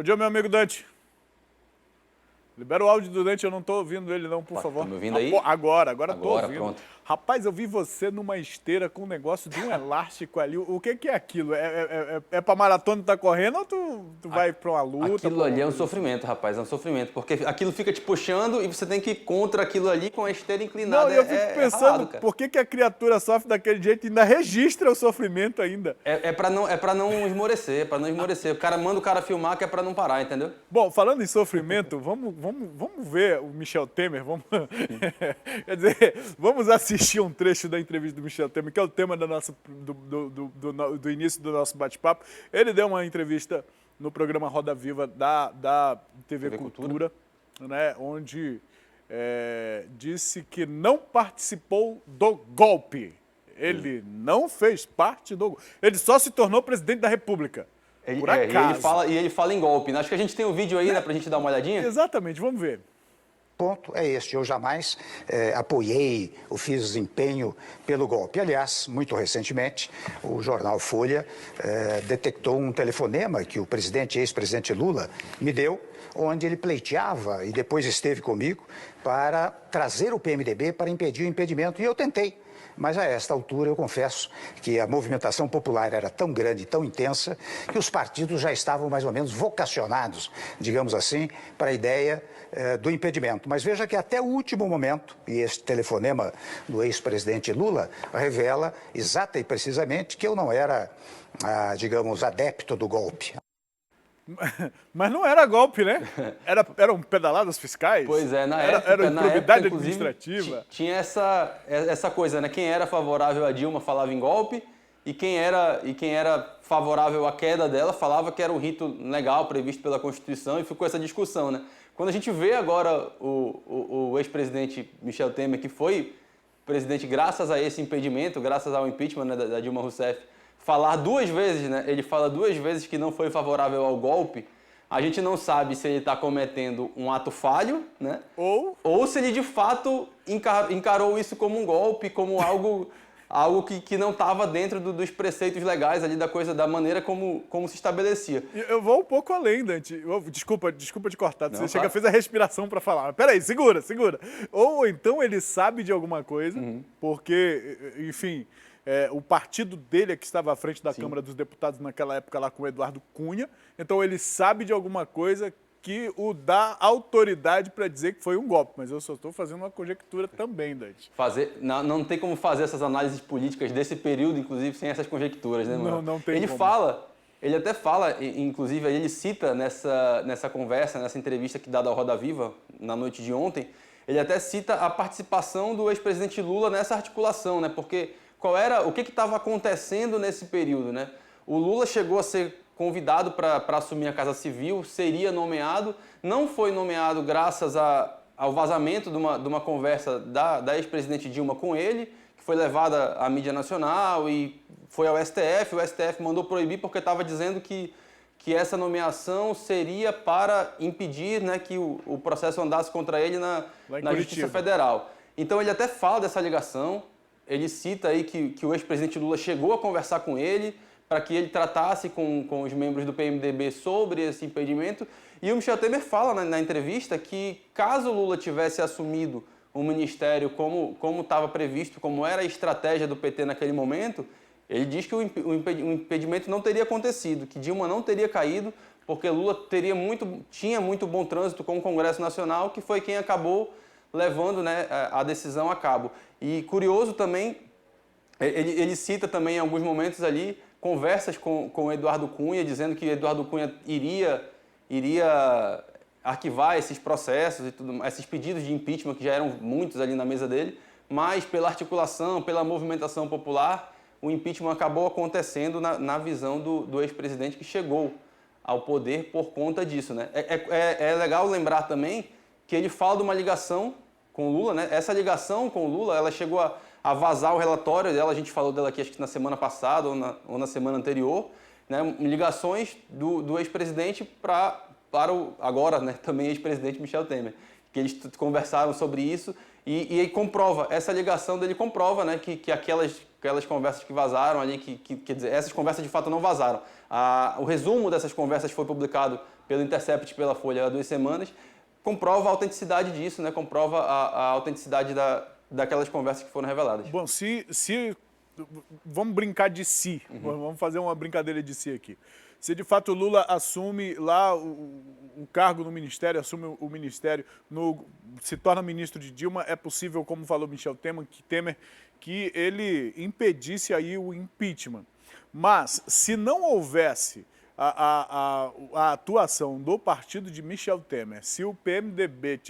Bom dia, meu amigo Dante. Libera o áudio do Dante, eu não tô ouvindo ele não, por favor. Tá me ouvindo aí? Agora tô ouvindo. Pronto. Rapaz, eu vi você numa esteira com um negócio de um elástico ali. O que é aquilo? É pra maratona que tá correndo ou tu vai pra uma luta? Aquilo ali é um sofrimento, rapaz, é um sofrimento. Porque aquilo fica te puxando e você tem que ir contra aquilo ali com a esteira inclinada. Não, eu fico pensando, ralado, por que a criatura sofre daquele jeito e ainda registra o sofrimento ainda? É pra não esmorecer, O cara manda o cara filmar que é pra não parar, entendeu? Bom, falando em sofrimento, vamos ver o Michel Temer, quer dizer, vamos assistir um trecho da entrevista do Michel Temer, que é o tema do início do nosso bate-papo. Ele deu uma entrevista no programa Roda Viva da TV Cultura, né, onde disse que não participou do golpe. Ele não fez parte do golpe. Ele só se tornou presidente da República. Por acaso. E ele fala em golpe, né? Acho que a gente tem um vídeo aí, né, pra gente dar uma olhadinha. Exatamente, vamos ver. Ponto é este, eu jamais apoiei ou fiz empenho pelo golpe. Aliás, muito recentemente, o jornal Folha detectou um telefonema que o ex-presidente Lula me deu, onde ele pleiteava e depois esteve comigo para trazer o PMDB para impedir o impedimento, e eu tentei. Mas a esta altura eu confesso que a movimentação popular era tão grande, tão intensa, que os partidos já estavam mais ou menos vocacionados, digamos assim, para a ideia do impedimento. Mas veja que até o último momento, e esse telefonema do ex-presidente Lula revela exata e precisamente que eu não era, digamos, adepto do golpe. Mas não era golpe, né? Eram pedaladas fiscais? Pois é, na época, era improbidade inclusive, administrativa. Tinha essa coisa, né? Quem era favorável a Dilma falava em golpe, e quem era favorável à queda dela falava que era um rito legal previsto pela Constituição, e ficou essa discussão, né? Quando a gente vê agora o ex-presidente Michel Temer, que foi presidente graças a esse impedimento, graças ao impeachment, né, da Dilma Rousseff, falar duas vezes, né? Ele fala duas vezes que não foi favorável ao golpe. A gente não sabe se ele está cometendo um ato falho, né? Ou se ele de fato encarou isso como um golpe, como algo que não estava dentro dos preceitos legais ali da maneira como se estabelecia. Eu vou um pouco além, Dante. Desculpa te cortar. Você fez a respiração para falar. Peraí, segura. Ou então ele sabe de alguma coisa, porque, enfim, o partido dele é que estava à frente da Câmara dos Deputados naquela época lá com o Eduardo Cunha. Então ele sabe de alguma coisa que o dá autoridade para dizer que foi um golpe. Mas eu só estou fazendo uma conjectura também, Dante. Não tem como fazer essas análises políticas desse período, inclusive, sem essas conjecturas, né, mano? Não tem como. Ele até fala, inclusive, ele cita nessa conversa, nessa entrevista que dada ao Roda Viva, na noite de ontem, ele até cita a participação do ex-presidente Lula nessa articulação, né? Porque o que estava acontecendo nesse período, né? O Lula chegou a ser convidado para assumir a Casa Civil, seria nomeado, não foi nomeado graças ao vazamento de uma conversa da ex-presidente Dilma com ele, que foi levada à mídia nacional e foi ao STF, o STF mandou proibir porque estava dizendo que essa nomeação seria para impedir, né, que o processo andasse contra ele na Justiça Federal. Então ele até fala dessa ligação, ele cita aí que o ex-presidente Lula chegou a conversar com ele, para que ele tratasse com os membros do PMDB sobre esse impedimento. E o Michel Temer fala na entrevista que, caso Lula tivesse assumido o ministério como estava previsto, como era a estratégia do PT naquele momento, ele diz que o impedimento não teria acontecido, que Dilma não teria caído, porque Lula tinha muito bom trânsito com o Congresso Nacional, que foi quem acabou levando, né, a decisão a cabo. E curioso também, ele cita também em alguns momentos ali conversas com Eduardo Cunha, dizendo que Eduardo Cunha iria arquivar esses processos e tudo, esses pedidos de impeachment, que já eram muitos ali na mesa dele, mas pela articulação, pela movimentação popular, o impeachment acabou acontecendo na visão do ex-presidente, que chegou ao poder por conta disso, né? É legal lembrar também que ele fala de uma ligação com o Lula, né? Essa ligação com o Lula, ela chegou a vazar o relatório dela, a gente falou dela aqui acho que na semana passada ou na semana anterior, né? Ligações do ex-presidente para o agora, né, também ex-presidente Michel Temer, que eles conversaram sobre isso e ele comprova, essa ligação dele comprova, né, que aquelas conversas que vazaram ali, quer dizer, essas conversas de fato não vazaram. O resumo dessas conversas foi publicado pelo Intercept e pela Folha há 2 semanas, comprova a autenticidade disso, né? Comprova a autenticidade daquelas conversas que foram reveladas. Bom, vamos brincar de si, vamos fazer uma brincadeira de si aqui. Se de fato o Lula assume lá o cargo no ministério, assume o ministério, se torna ministro de Dilma, é possível, como falou Michel Temer, que ele impedisse aí o impeachment. Mas se não houvesse a atuação do partido de Michel Temer, se o PMDB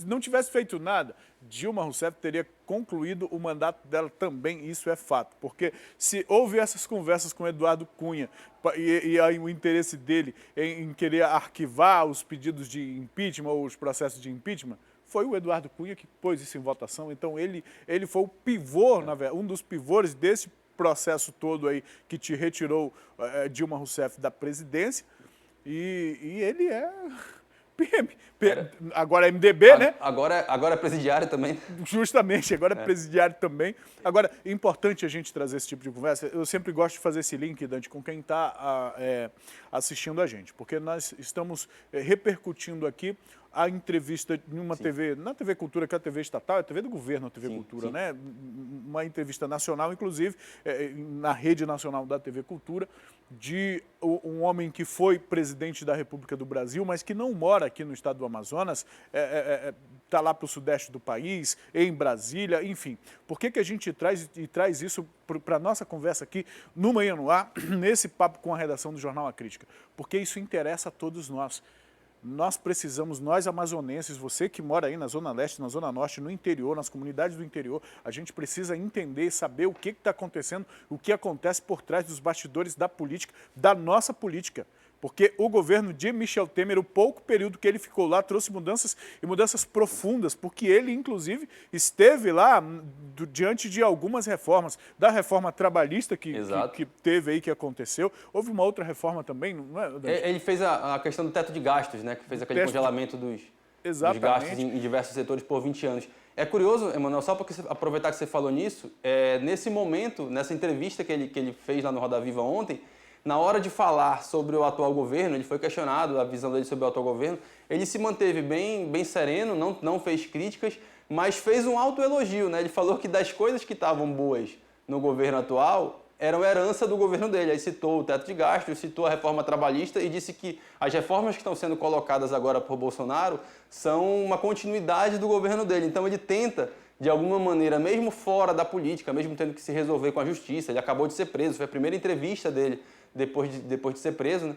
não tivesse feito nada, Dilma Rousseff teria concluído o mandato dela também, isso é fato. Porque se houve essas conversas com Eduardo Cunha e aí o interesse dele em querer arquivar os pedidos de impeachment ou os processos de impeachment, foi o Eduardo Cunha que pôs isso em votação. Então ele foi o pivô, um dos pivôs desse processo todo aí que te retirou Dilma Rousseff da presidência e ele é agora é MDB, né? Agora é presidiário também. Justamente, agora é presidiário também. Agora, é importante a gente trazer esse tipo de conversa. Eu sempre gosto de fazer esse link, Dante, com quem está assistindo a gente, porque nós estamos repercutindo aqui a entrevista em uma TV, na TV Cultura, que é a TV estatal, é a TV do governo, a TV Cultura, né? Uma entrevista nacional, inclusive, na rede nacional da TV Cultura, de um homem que foi presidente da República do Brasil, mas que não mora aqui no estado do Amazonas, está lá para o sudeste do país, em Brasília, enfim. Por que a gente traz isso para a nossa conversa aqui no Manhã no Ar, nesse papo com a redação do Jornal A Crítica? Porque isso interessa a todos nós. Nós precisamos, nós amazonenses, você que mora aí na Zona Leste, na Zona Norte, no interior, nas comunidades do interior, a gente precisa entender e saber o que está acontecendo, o que acontece por trás dos bastidores da política, da nossa política. Porque o governo de Michel Temer, o pouco período que ele ficou lá, trouxe mudanças e mudanças profundas, porque ele, inclusive, esteve lá diante de algumas reformas, da reforma trabalhista que teve aí, que aconteceu. Houve uma outra reforma também, não é, Dante? Ele fez a questão do teto de gastos, né? Que fez aquele congelamento dos gastos em diversos setores por 20 anos. É curioso, Emanuel, só para aproveitar que você falou nisso, nesse momento, nessa entrevista que ele fez lá no Roda Viva ontem, na hora de falar sobre o atual governo, ele foi questionado, a visão dele sobre o atual governo, ele se manteve bem sereno, não fez críticas, mas fez um autoelogio, né? Ele falou que das coisas que estavam boas no governo atual, eram herança do governo dele. Aí citou o teto de gastos, citou a reforma trabalhista e disse que as reformas que estão sendo colocadas agora por Bolsonaro são uma continuidade do governo dele. Então ele tenta, de alguma maneira, mesmo fora da política, mesmo tendo que se resolver com a justiça, ele acabou de ser preso, foi a primeira entrevista dele depois de ser preso, né?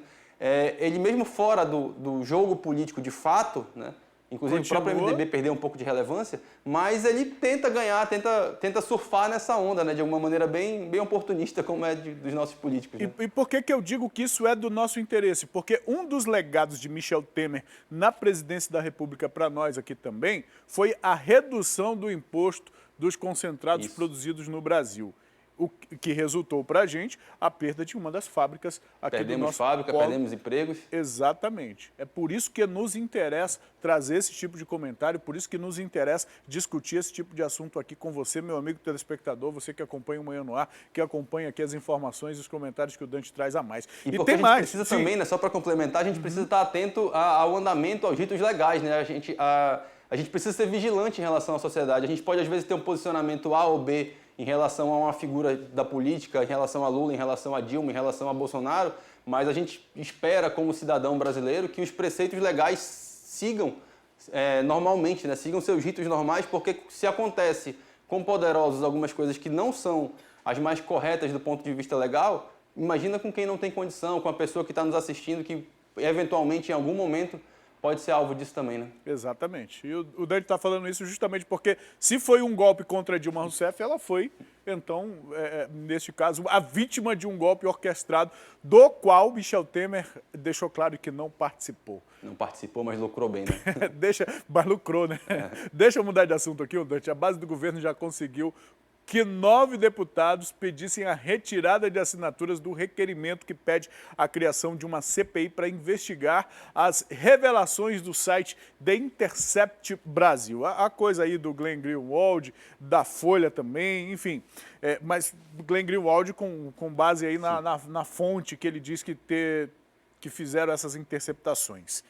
Ele mesmo fora do jogo político de fato, né? Inclusive o próprio MDB perdeu um pouco de relevância, mas ele tenta ganhar, tenta surfar nessa onda, né? De alguma maneira bem oportunista, como é dos nossos políticos. Né? E por que eu digo que isso é do nosso interesse? Porque um dos legados de Michel Temer na presidência da República para nós aqui também foi a redução do imposto dos concentrados produzidos no Brasil. O que resultou para a gente a perda de uma das fábricas aqui do nosso fábrica, perdemos empregos. Exatamente. É por isso que nos interessa trazer esse tipo de comentário, por isso que nos interessa discutir esse tipo de assunto aqui com você, meu amigo telespectador, você que acompanha o Manhã no Ar, que acompanha aqui as informações e os comentários que o Dante traz a mais. E tem mais. Precisa também, né, só para complementar, a gente precisa estar atento ao andamento, aos ritos legais, né? A gente precisa ser vigilante em relação à sociedade. A gente pode, às vezes, ter um posicionamento A ou B em relação a uma figura da política, em relação a Lula, em relação a Dilma, em relação a Bolsonaro, mas a gente espera, como cidadão brasileiro, que os preceitos legais sigam normalmente, né? Sigam seus ritos normais, porque se acontece com poderosos algumas coisas que não são as mais corretas do ponto de vista legal, imagina com quem não tem condição, com a pessoa que está nos assistindo, que eventualmente, em algum momento, pode ser alvo disso também, né? Exatamente. E o Dante está falando isso justamente porque se foi um golpe contra Dilma Rousseff, ela foi, então, neste caso, a vítima de um golpe orquestrado, do qual Michel Temer deixou claro que não participou. Não participou, mas lucrou bem, né? Mas lucrou, né? Deixa eu mudar de assunto aqui, Dante. A base do governo já conseguiu que 9 deputados pedissem a retirada de assinaturas do requerimento que pede a criação de uma CPI para investigar as revelações do site The Intercept Brasil. A coisa aí do Glenn Greenwald, da Folha também, enfim. Mas Glenn Greenwald com base aí na fonte que ele diz que que fizeram essas interceptações.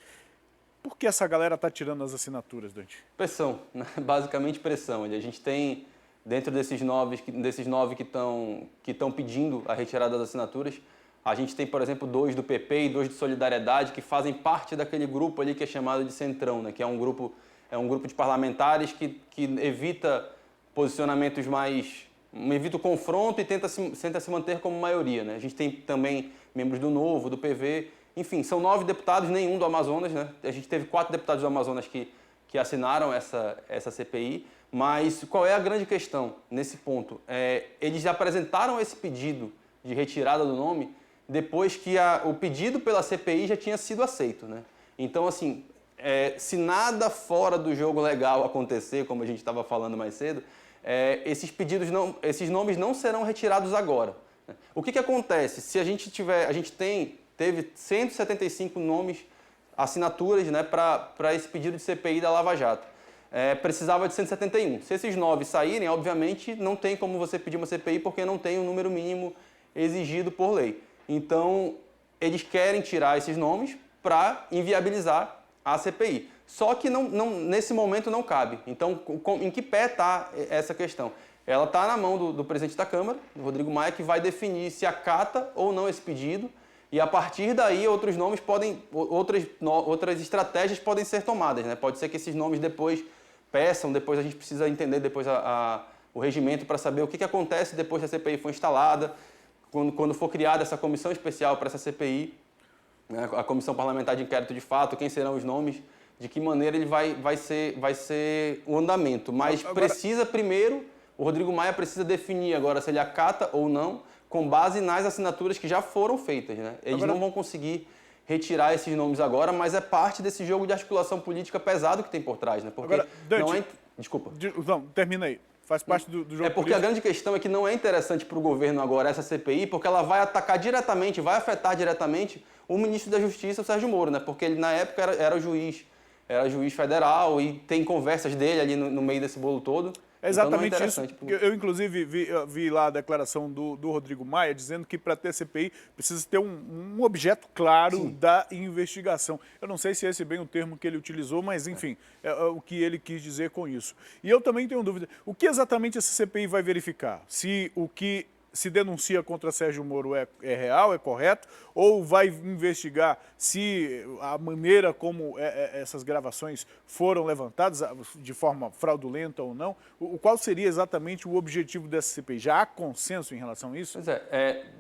Por que essa galera está tirando as assinaturas, Dante? Pressão, né? Basicamente pressão. A gente tem, dentro desses nove que estão pedindo a retirada das assinaturas, a gente tem, por exemplo, 2 do PP e 2 de Solidariedade, que fazem parte daquele grupo ali que é chamado de Centrão, né? Que é um grupo de parlamentares que evita posicionamentos evita o confronto e tenta se manter como maioria, né? A gente tem também membros do Novo, do PV, enfim, são 9 deputados, nenhum do Amazonas, né? A gente teve 4 deputados do Amazonas que assinaram essa CPI, mas qual é a grande questão nesse ponto? Eles apresentaram esse pedido de retirada do nome depois que o pedido pela CPI já tinha sido aceito, né? Então, assim, se nada fora do jogo legal acontecer, como a gente estava falando mais cedo, esses nomes não serão retirados agora. O que acontece? Se a gente teve 175 nomes, assinaturas, né, para esse pedido de CPI da Lava Jato. Precisava de 171. Se esses 9 saírem, obviamente, não tem como você pedir uma CPI porque não tem o número mínimo exigido por lei. Então, eles querem tirar esses nomes para inviabilizar a CPI. Só que nesse momento não cabe. Então, em que pé está essa questão? Ela está na mão do presidente da Câmara, do Rodrigo Maia, que vai definir se acata ou não esse pedido. E a partir daí, outras estratégias podem ser tomadas, né? Pode ser que esses nomes depois peçam, depois a gente precisa entender depois o regimento para saber o que acontece depois que a CPI for instalada, quando for criada essa comissão especial para essa CPI, né? A Comissão Parlamentar de Inquérito de Fato, quem serão os nomes, de que maneira ele vai ser o andamento. Mas precisa primeiro, o Rodrigo Maia precisa definir agora se ele acata ou não, com base nas assinaturas que já foram feitas, né? Eles não vão conseguir retirar esses nomes agora, mas é parte desse jogo de articulação política pesado que tem por trás, né? Porque Dante, não é... Desculpa. Não, termina aí. Faz parte do jogo porque a grande questão é que não é interessante para o governo agora essa CPI, porque ela vai atacar diretamente, vai afetar diretamente o ministro da Justiça, o Sérgio Moro, né? Porque ele, na época, era juiz federal e tem conversas dele ali no meio desse bolo todo. É exatamente então isso. Eu, inclusive, vi lá a declaração do Rodrigo Maia dizendo que para ter CPI precisa ter um objeto claro da investigação. Eu não sei se esse é bem o termo que ele utilizou, mas, enfim, é o que ele quis dizer com isso. E eu também tenho dúvida. O que exatamente essa CPI vai verificar? Se o que se denuncia contra Sérgio Moro é real, é correto, ou vai investigar se a maneira como essas gravações foram levantadas, de forma fraudulenta ou não? Qual seria exatamente o objetivo dessa CPI? Já há consenso em relação a isso?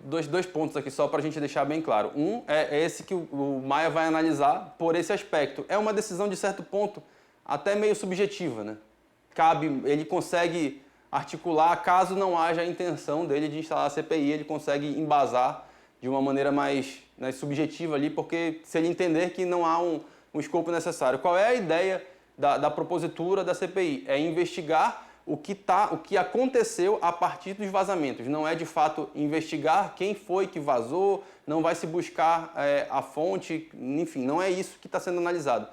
Pois dois pontos aqui só para a gente deixar bem claro. Um é esse que o Maia vai analisar por esse aspecto. É uma decisão, de certo ponto, até meio subjetiva, né? Ele consegue articular, caso não haja a intenção dele de instalar a CPI, ele consegue embasar de uma maneira mais, né, subjetiva ali, porque se ele entender que não há um escopo necessário. Qual é a ideia da propositura da CPI? É investigar o que aconteceu a partir dos vazamentos. Não é, de fato, investigar quem foi que vazou, não vai se buscar a fonte, enfim, não é isso que está sendo analisado.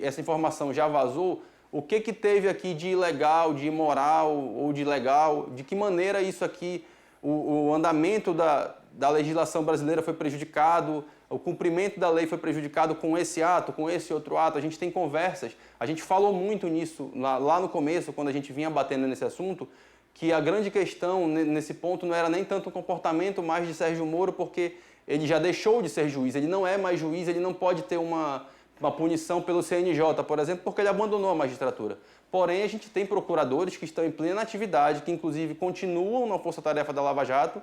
Essa informação já vazou, o que teve aqui de ilegal, de imoral ou de legal, de que maneira isso aqui, o andamento da legislação brasileira foi prejudicado, o cumprimento da lei foi prejudicado com esse ato, com esse outro ato. A gente tem conversas, a gente falou muito nisso lá no começo, quando a gente vinha batendo nesse assunto, que a grande questão nesse ponto não era nem tanto o comportamento mais de Sérgio Moro, porque ele já deixou de ser juiz, ele não é mais juiz, ele não pode ter uma punição pelo CNJ, por exemplo, porque ele abandonou a magistratura. Porém, a gente tem procuradores que estão em plena atividade, que inclusive continuam na força-tarefa da Lava Jato,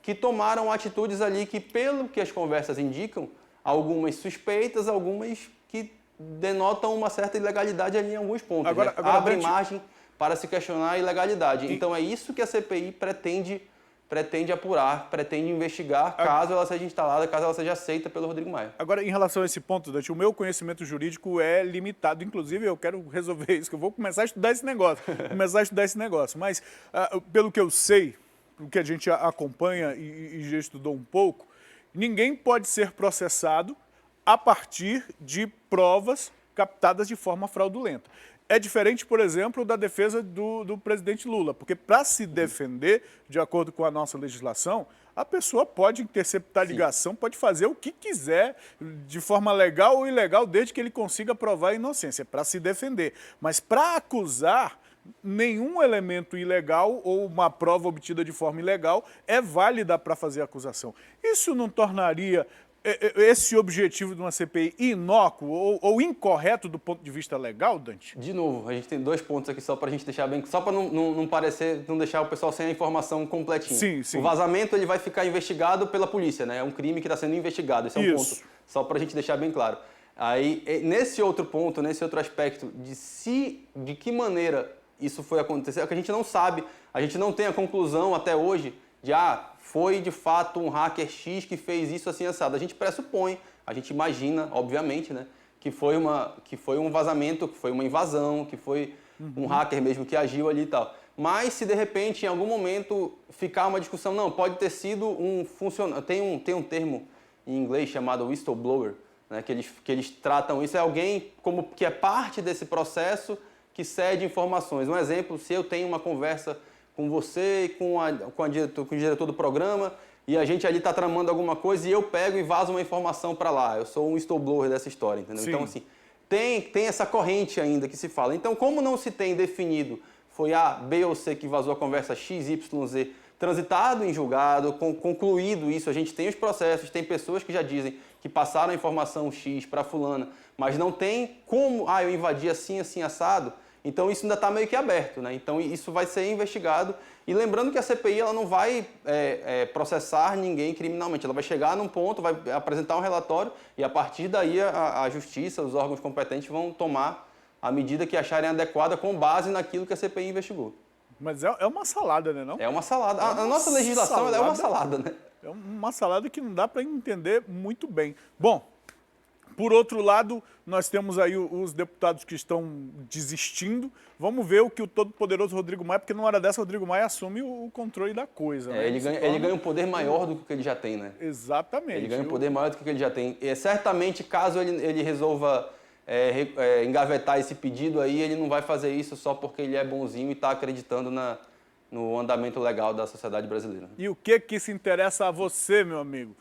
que tomaram atitudes ali que, pelo que as conversas indicam, algumas suspeitas, algumas que denotam uma certa ilegalidade ali em alguns pontos. Agora, abre margem para se questionar a ilegalidade. Então é isso que a CPI pretende apurar, pretende investigar, caso ela seja instalada, caso ela seja aceita pelo Rodrigo Maia. Agora, em relação a esse ponto, Dante, o meu conhecimento jurídico é limitado. Inclusive, eu quero resolver isso, que eu vou começar a estudar esse negócio. Mas, pelo que eu sei, o que a gente acompanha e já estudou um pouco, ninguém pode ser processado a partir de provas captadas de forma fraudulenta. É diferente, por exemplo, da defesa do presidente Lula, porque para se defender, de acordo com a nossa legislação, a pessoa pode interceptar a ligação, pode fazer o que quiser, de forma legal ou ilegal, desde que ele consiga provar a inocência, para se defender. Mas para acusar, nenhum elemento ilegal ou uma prova obtida de forma ilegal é válida para fazer a acusação. Isso não tornaria esse objetivo de uma CPI inócuo ou incorreto do ponto de vista legal, Dante? De novo, a gente tem 2 pontos aqui só para a gente deixar bem, só para não parecer, não deixar o pessoal sem a informação completinha. Sim, sim. O vazamento ele vai ficar investigado pela polícia, né? É um crime que está sendo investigado, esse é um ponto. Só para a gente deixar bem claro. Aí, nesse outro ponto, nesse outro aspecto, de que maneira isso foi acontecer, é que a gente não sabe, a gente não tem a conclusão até hoje de, foi de fato um hacker X que fez isso assim assado. A gente pressupõe, a gente imagina, obviamente, né, que foi um vazamento, que foi uma invasão, que foi um hacker mesmo que agiu ali e tal. Mas se de repente, em algum momento, ficar uma discussão, não, pode ter sido um funcionário, tem um termo em inglês chamado whistleblower, né, que eles tratam isso, é alguém como que é parte desse processo que cede informações. Um exemplo, se eu tenho uma conversa com você, com o diretor do programa, e a gente ali está tramando alguma coisa e eu pego e vazo uma informação para lá. Eu sou um whistleblower dessa história, entendeu? Sim. Então, assim, tem essa corrente ainda que se fala. Então, como não se tem definido, foi A, B ou C que vazou a conversa X, Y, Z, transitado em julgado, concluído isso, a gente tem os processos, tem pessoas que já dizem que passaram a informação X para fulana, mas não tem como, eu invadi assim, assim, assado. Então, isso ainda está meio que aberto, né? Então, isso vai ser investigado. E lembrando que a CPI ela não vai processar ninguém criminalmente. Ela vai chegar num ponto, vai apresentar um relatório e, a partir daí, a Justiça, os órgãos competentes vão tomar a medida que acharem adequada com base naquilo que a CPI investigou. Mas é uma salada, né, não? É uma salada. A nossa legislação é uma salada, né? É uma salada que não dá para entender muito bem. Bom, por outro lado, nós temos aí os deputados que estão desistindo. Vamos ver o que o todo-poderoso Rodrigo Maia, porque numa hora dessa o Rodrigo Maia assume o controle da coisa. Né? Ele ganha um poder maior do que ele já tem, né? Exatamente. Ele ganha um poder maior do que ele já tem. E, certamente, caso ele resolva engavetar esse pedido aí, ele não vai fazer isso só porque ele é bonzinho e está acreditando no andamento legal da sociedade brasileira. E o que isso interessa a você, meu amigo?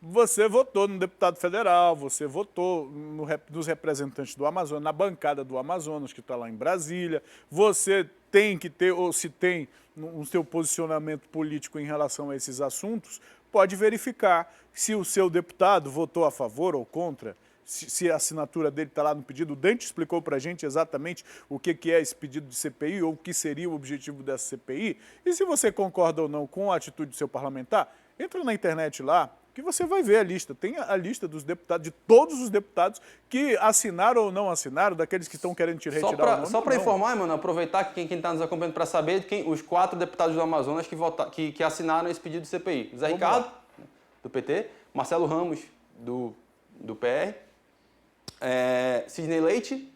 Você votou no deputado federal, você votou nos representantes do Amazonas, na bancada do Amazonas, que está lá em Brasília. Você tem que ter, ou se tem o seu posicionamento político em relação a esses assuntos, pode verificar se o seu deputado votou a favor ou contra, se a assinatura dele está lá no pedido. O Dante explicou para a gente exatamente o que é esse pedido de CPI ou o que seria o objetivo dessa CPI. E se você concorda ou não com a atitude do seu parlamentar, entra na internet lá, que você vai ver a lista. Tem a lista dos deputados, de todos os deputados que assinaram ou não assinaram, daqueles que estão querendo te retirar o nome. Só para informar, mano, aproveitar que quem está nos acompanhando para saber os 4 deputados do Amazonas que assinaram esse pedido de CPI. Zé Ricardo, do PT, Marcelo Ramos, do PR, Sidney Leite,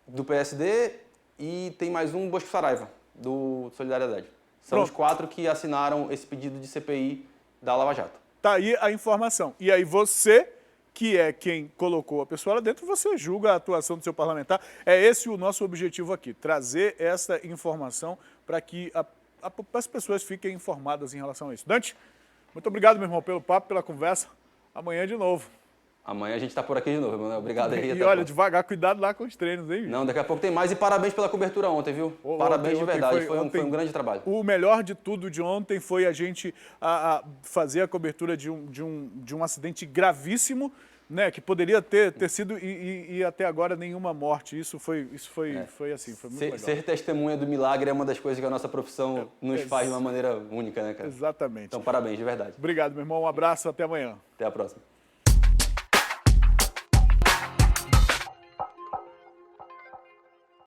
do PSD, e tem mais um, Bosco Saraiva, do Solidariedade. São os 4 que assinaram esse pedido de CPI da Lava Jato. Tá aí a informação. E aí você, que é quem colocou a pessoa lá dentro, você julga a atuação do seu parlamentar. É esse o nosso objetivo aqui, trazer essa informação para que as pessoas fiquem informadas em relação a isso. Dante, muito obrigado, meu irmão, pelo papo, pela conversa. Amanhã de novo. Amanhã a gente está por aqui de novo, mano. Obrigado aí. E olha, devagar, cuidado lá com os treinos, hein? Não, daqui a pouco tem mais. E parabéns pela cobertura ontem, viu? Parabéns de verdade. Foi um grande trabalho. O melhor de tudo de ontem foi a gente fazer a cobertura de um acidente gravíssimo, né? Que poderia ter sido e até agora nenhuma morte. Isso foi assim, foi muito legal. Ser testemunha do milagre é uma das coisas que a nossa profissão nos faz de uma maneira única, né, cara? Exatamente. Então, parabéns, de verdade. Obrigado, meu irmão. Um abraço, até amanhã. Até a próxima.